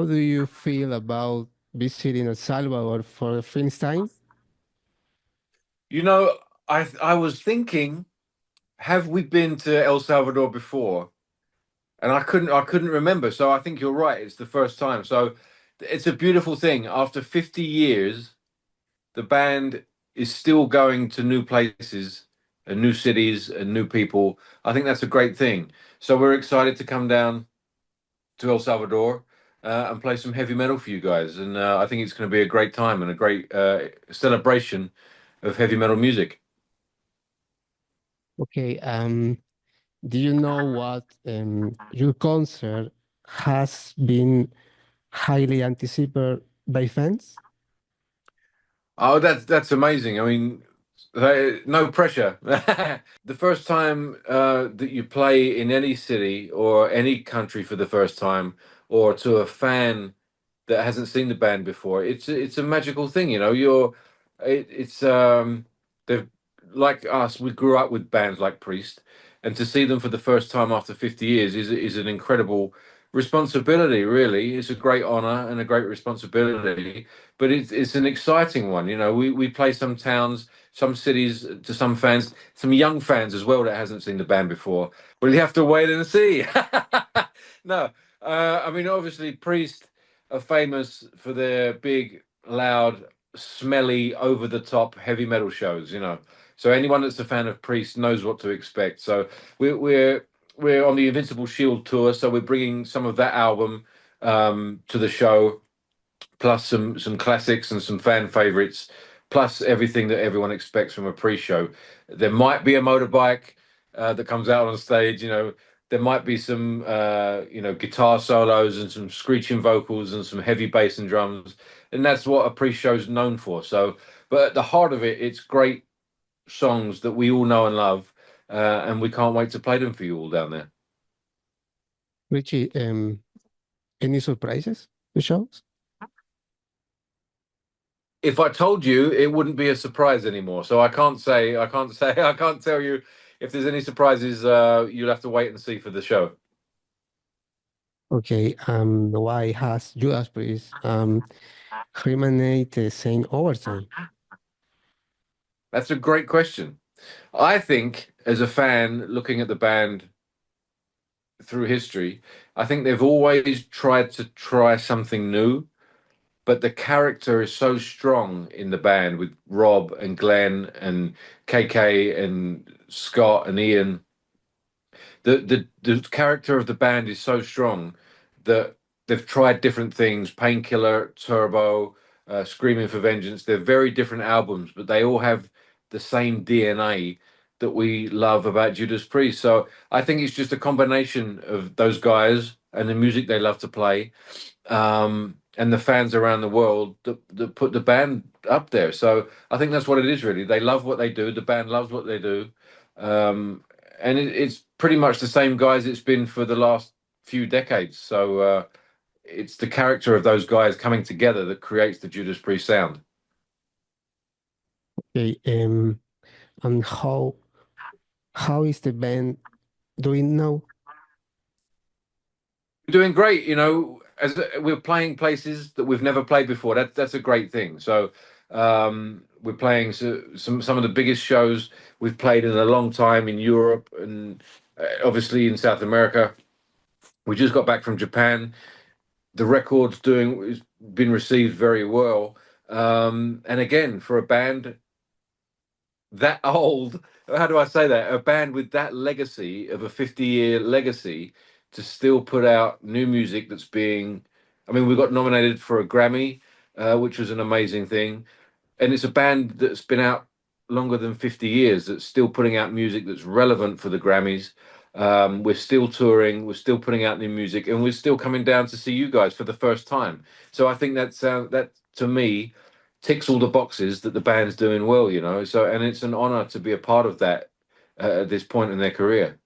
how do you feel about visiting El Salvador for the first time? You know, I was thinking, have we been to El Salvador before? And I couldn't remember. So I think you're right. It's the first time. So it's a beautiful thing. After 50 years, the band is still going to new places and new cities and new people. I think that's a great thing. So we're excited to come down to El Salvador and play some heavy metal for you guys. And I think it's going to be a great time and a great celebration of heavy metal music. Okay, do you know what your concert has been highly anticipated by fans? Oh, that's amazing. I mean, no pressure. The first time that you play in any city or any country for the first time, or to a fan that hasn't seen the band before, it's a magical thing. You know, it's they've like us. We grew up with bands like Priest, and to see them for the first time after 50 years is an incredible responsibility. Really, it's a great honor and a great responsibility, but it's an exciting one. You know, we play some towns, some cities to some fans, some young fans as well that hasn't seen the band before. Well, you have to wait and see. No, I mean obviously Priest are famous for their big, loud, smelly, over the top heavy metal shows. You know, so anyone that's a fan of Priest knows what to expect. So we're on the Invincible Shield tour, so we're bringing some of that album to the show plus some classics and some fan favorites, plus everything that everyone expects from a pre-show. There might be a motorbike that comes out on stage. You know, there might be some guitar solos and some screeching vocals and some heavy bass and drums, and that's what a pre-show is known for. So, but at the heart of it, it's great songs that we all know and love, and we can't wait to play them for you all down there. Richie, any surprises? The shows? If I told you, it wouldn't be a surprise anymore. So I can't tell you if there's any surprises. You'll have to wait and see for the show. Okay, why has Judas Priest remained the same over time? That's a great question. I think, as a fan looking at the band through history, I think they've always tried to try something new, but the character is so strong in the band with Rob and Glenn and KK and Scott and Ian. The character of the band is so strong that they've tried different things: Painkiller, Turbo, Screaming for Vengeance. They're very different albums, but they all have the same DNA that we love about Judas Priest. So I think it's just a combination of those guys and the music they love to play, and the fans around the world that put the band up there. So I think that's what it is really. They love what they do. The band loves what they do. Um, and it's pretty much the same guys it's been for the last few decades. So it's the character of those guys coming together that creates the Judas Priest sound. Okay, and how is the band doing now? We're doing great, you know. As we're playing places that we've never played before, that's a great thing. So we're playing some of the biggest shows we've played in a long time in Europe and obviously in South America. We just got back from Japan. The record's doing has been received very well. And again, for a band that old, how do I say that? A band with that legacy of a 50-year legacy to still put out new music that's being, I mean, we got nominated for a Grammy, which was an amazing thing. And it's a band that's been out longer than 50 years that's still putting out music that's relevant for the Grammys. We're still touring, we're still putting out new music, and we're still coming down to see you guys for the first time. So I think that to me ticks all the boxes that the band's doing well, you know. So and it's an honor to be a part of that at this point in their career.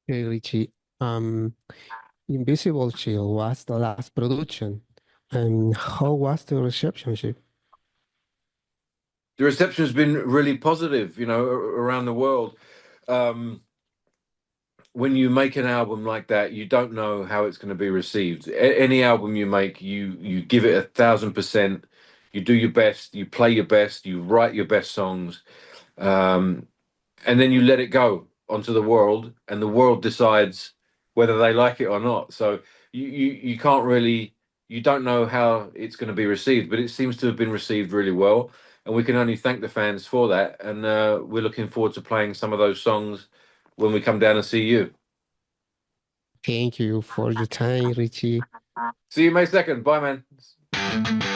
Okay, Richie, um, Invisible Shield was the last production, and how was the reception? The reception has been really positive, you know, around the world. Um, when you make an album like that, you don't know how it's going to be received. Any album you make, you give it 1,000%. You do your best, you play your best, you write your best songs, um, and then you let it go onto the world, and the world decides whether they like it or not. So you can't really, you don't know how it's going to be received, but it seems to have been received really well, and we can only thank the fans for that. And we're looking forward to playing some of those songs when we come down and see you. Thank you for your time, Richie. See you May 2nd. Bye, man.